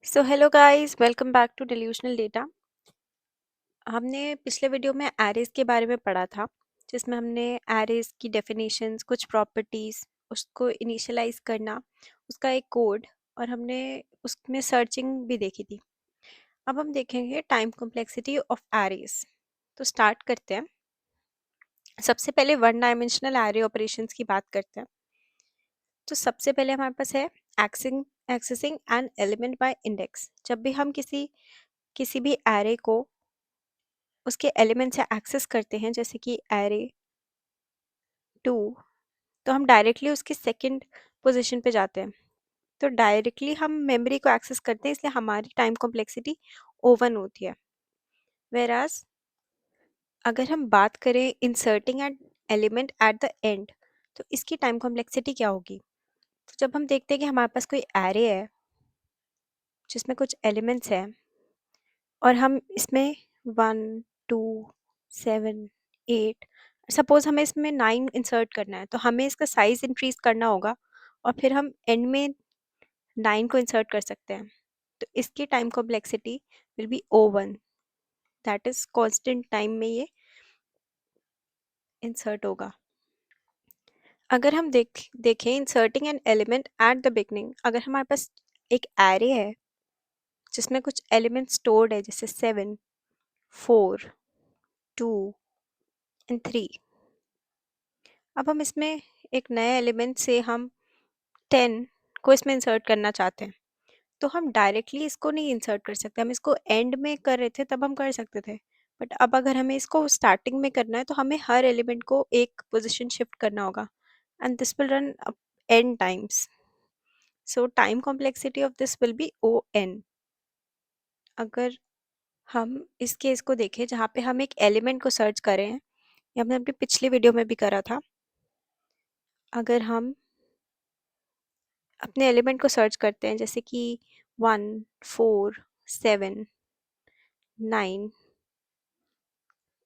So hello guys, welcome back to delusional data. हमने पिछले video में एरेज के बारे में पढ़ा था, जिसमें हमने एरेज की डेफिनेशंस, कुछ प्रॉपर्टीज, उसको इनिशियलाइज करना, उसका एक कोड, और हमने उसमें सर्चिंग भी देखी थी। अब हम देखेंगे टाइम कॉम्प्लेक्सिटी ऑफ एरेज। तो स्टार्ट करते हैं। सबसे पहले वन डायमेंशनल एरे ऑपरेशंस की बात करते हैं। तो सबसे पहले हमारे पास है accessing an element by index. जब भी हम किसी भी एरे को उसके एलिमेंट से एक्सेस करते हैं, जैसे कि एरे 2, तो हम डायरेक्टली उसकी सेकंड पोजीशन पे जाते हैं। तो डायरेक्टली हम मेमोरी को एक्सेस करते हैं, इसलिए हमारी टाइम कॉम्प्लेक्सिटी ओवन होती है। वेराज अगर हम बात करें inserting an element at the end, तो इसकी टाइम कॉम्प्लेक्सिटी क्या होगी? तो जब हम देखते हैं कि हमारे पास कोई एरे है जिसमें कुछ एलिमेंट्स हैं, और हम इसमें 1 2 7 8, सपोज हमें इसमें 9 इंसर्ट करना है, तो हमें इसका साइज इंक्रीज करना होगा, और फिर हम एंड में 9 को इंसर्ट कर सकते हैं। तो इसकी time complexity will be O1, that is constant time में ये इंसर्ट होगा। अगर हम देखें inserting an element at the beginning, अगर हमारे पास एक एरे है जिसमें कुछ एलिमेंट स्टोर्ड है, जैसे 7 4 2 एंड 3। अब हम इसमें एक नए एलिमेंट से हम 10 को इसमें इंसर्ट करना चाहते हैं, तो हम डायरेक्टली इसको नहीं इंसर्ट कर सकते। हम इसको एंड में कर रहे थे तब हम कर सकते थे, बट अब अगर हमें इसको स्टार्टिंग में करना है, तो हमें हर एलिमेंट को एक पोजीशन शिफ्ट करना होगा, and this will run n times. So time complexity of this will be O(n). अगर हम इस केस को देखें जहाँ पे हम एक एलिमेंट को सर्च कर रहे हैं, ये हमने अपनी पिछली वीडियो में भी करा था। अगर हम अपने एलिमेंट को सर्च करते हैं, जैसे कि 1 4 7 9,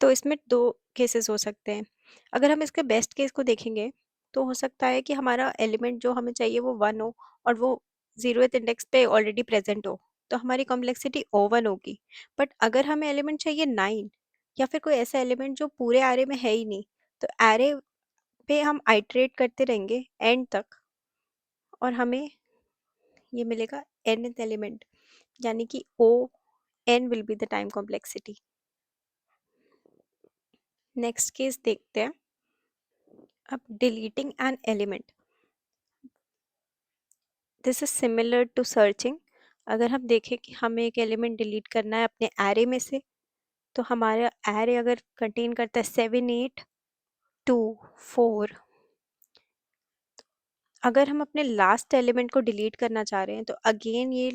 तो इसमें दो केसेस हो सकते हैं। अगर हम इसके बेस्ट केस को देखेंगे, तो हो सकता है कि हमारा एलिमेंट जो हमें चाहिए वो 1 हो, और वो 0th इंडेक्स पे ऑलरेडी प्रेजेंट हो, तो हमारी कॉम्प्लेक्सिटी O1 होगी। बट अगर हमें एलिमेंट चाहिए 9, या फिर कोई ऐसा एलिमेंट जो पूरे एरे में है ही नहीं, तो एरे पे हम आइटरेट करते रहेंगे एंड तक, और हमें ये मिलेगा nth एलिमेंट, यानी कि O(n) will be the time complexity. Next case देखते हैं। अब deleting an element, this is similar to searching. अगर हम देखें कि हमें एक एलिमेंट डिलीट करना है अपने एरे में से, तो हमारा एरे अगर कंटेन करता है 7 8 2 4, अगर हम अपने लास्ट एलिमेंट को डिलीट करना चाह रहे हैं, तो अगेन ये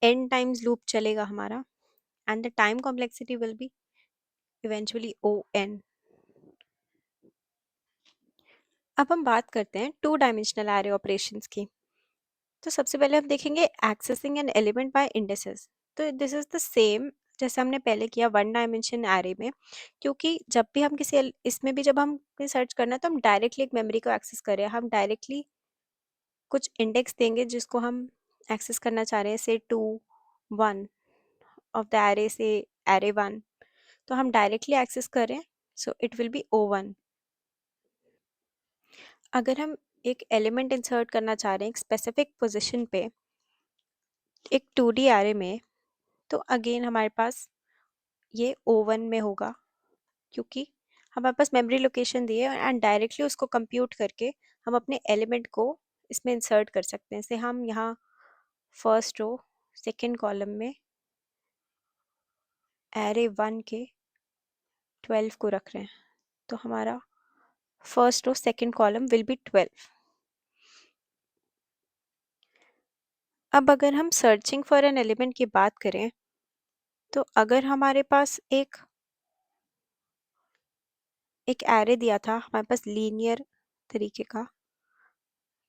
n टाइम्स लूप चलेगा हमारा, and the time complexity will be eventually O(n). अब हम बात करते हैं टू डायमेंशनल एरे ऑपरेशंस की। तो सबसे पहले हम देखेंगे accessing an element by indices. तो दिस इज द सेम जैसे हमने पहले किया वन डायमेंशन एरे में, क्योंकि जब भी हम इसमें भी जब हम सर्च करना है, तो हम डायरेक्टली एक मेमोरी को एक्सेस करें, हम डायरेक्टली कुछ इंडेक्स देंगे जिसको हम एक्सेस करना चाह रहे हैं, से 2 1 ऑफ द एरे, से एरे 1, तो हम डायरेक्टली एक्सेस करें, so it will be O1। अगर हम एक एलिमेंट इंसर्ट करना चाह रहे हैं एक स्पेसिफिक पोजीशन पे एक 2D एरे में, तो अगेन हमारे पास ये O1 में होगा, क्योंकि हमारे पास मेमोरी लोकेशन दी है, एंड डायरेक्टली उसको कंप्यूट करके हम अपने एलिमेंट को इसमें इंसर्ट कर सकते हैं। जैसे हम यहाँ फर्स्ट रो सेकेंड कॉलम में एरे 1 के 12 को रख रहे हैं, तो हमारा first row second column will be 12। अब अगर हम सर्चिंग फॉर एन एलिमेंट की बात करें, तो अगर हमारे पास एक एरे दिया था हमारे पास लीनियर तरीके का,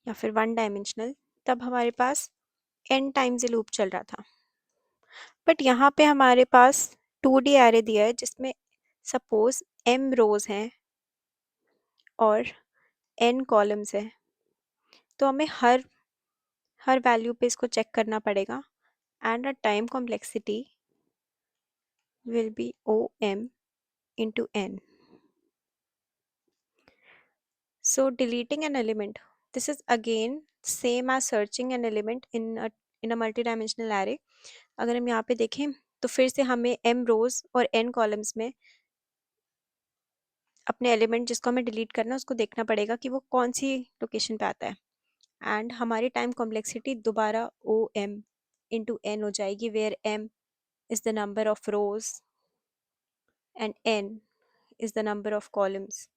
या फिर वन डायमेंशनल, तब हमारे पास n टाइम्स ये लूप चल रहा था। बट यहाँ पे हमारे पास 2D एरे दिया है जिसमें सपोज m रोज हैं और n कॉलम्स हैं, तो हमें हर वैल्यू पे इसको चेक करना पड़ेगा, and our time complexity will be OM into n. So deleting an element, this is again same as searching an element in a multi-dimensional array. अगर हम यहाँ पे देखें तो फिर से हमें m rows और n columns में अपने एलिमेंट जिसको हमें डिलीट करना है उसको देखना पड़ेगा कि वो कौन सी लोकेशन पे आता है, एंड हमारी टाइम कॉम्प्लेक्सिटी दोबारा ओ एम इंटू एन हो जाएगी, where m is the number of rows and n is the number of columns.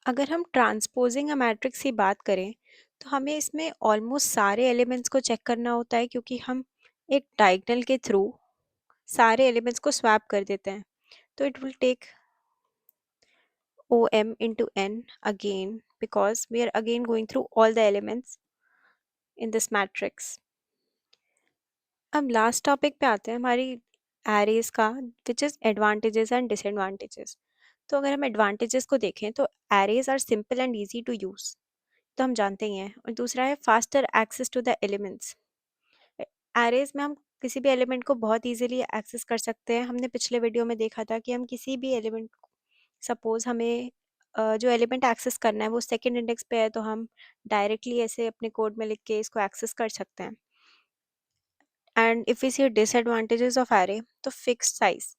अगर हम ट्रांसपोजिंग अ मैट्रिक्स की बात करें तो हमें इसमें ऑलमोस्ट सारे एलिमेंट्स को चेक करना होता है, क्योंकि हम एक डायगोनल के थ्रू सारे एलिमेंट्स को स्वैप कर देते हैं. तो it will take om into n again because we are again going through all the elements in this matrix. अब लास्ट टॉपिक पे आते हैं हमारी एरेज का, which is advantages and disadvantages. तो अगर हम एडवांटेजेस को देखें तो arrays are simple and easy to use, तो हम जानते ही हैं. और दूसरा है faster access to the elements. Arrays में हम किसी भी एलिमेंट को बहुत इजीली एक्सेस कर सकते हैं. हमने पिछले वीडियो में देखा था कि हम किसी भी एलिमेंट, सपोज हमें जो एलिमेंट एक्सेस करना है वो सेकंड इंडेक्स पे है, तो हम डायरेक्टली ऐसे अपने कोड में लिख के इसको एक्सेस कर सकते हैं. And if we see disadvantages of array, तो फिक्स्ड साइज.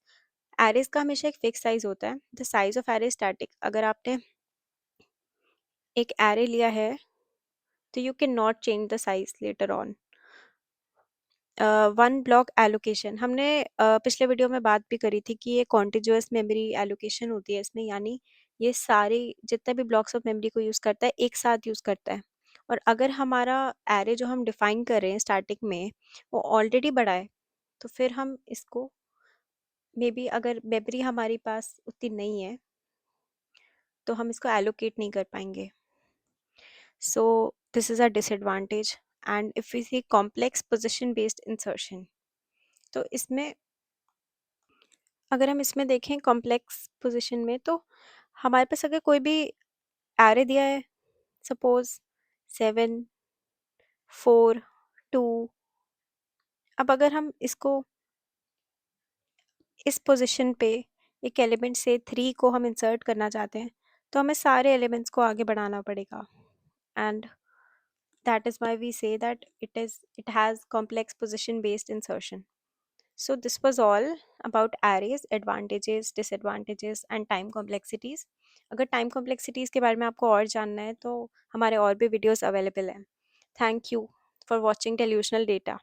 एरेज का हमेशा एक फिक्स साइज होता है. The size of array static. अगर आपने एक एरे लिया है तो you can not change the size later on. One block allocation, हमने पिछले वीडियो में बात भी करी थी कि ये कॉन्टिग्युअस मेमोरी एलोकेशन होती है इसमें, यानी ये सारी जितने भी ब्लॉक्स ऑफ मेमोरी को यूज़ करता है एक साथ यूज़ करता है. और अगर हमारा एरे जो हम डिफाइन कर रहे हैं स्टार्टिंग में वो ऑलरेडी बड़ा है, तो फिर हम इसको मे बी अगर मेमोरी हमारे पास उतनी नहीं है तो हम इसको एलोकेट नहीं कर पाएंगे. So this is a disadvantage. And if we see complex position based insertion, तो इसमें अगर हम इसमें देखें कॉम्प्लेक्स पोजीशन में, तो हमारे पास अगर कोई भी एरे दिया है, सपोज 7 4 2, अब अगर हम इसको इस पोजीशन पे एक एलिमेंट से 3 को हम इंसर्ट करना चाहते हैं, तो हमें सारे एलिमेंट्स को आगे बढ़ाना पड़ेगा. And that is why we say that it has complex position based insertion. So this was all about arrays, advantages, disadvantages and time complexities. अगर time complexities के बारे में आपको और जानना है तो हमारे और भी videos available हैं. Thank you for watching Delusional Data.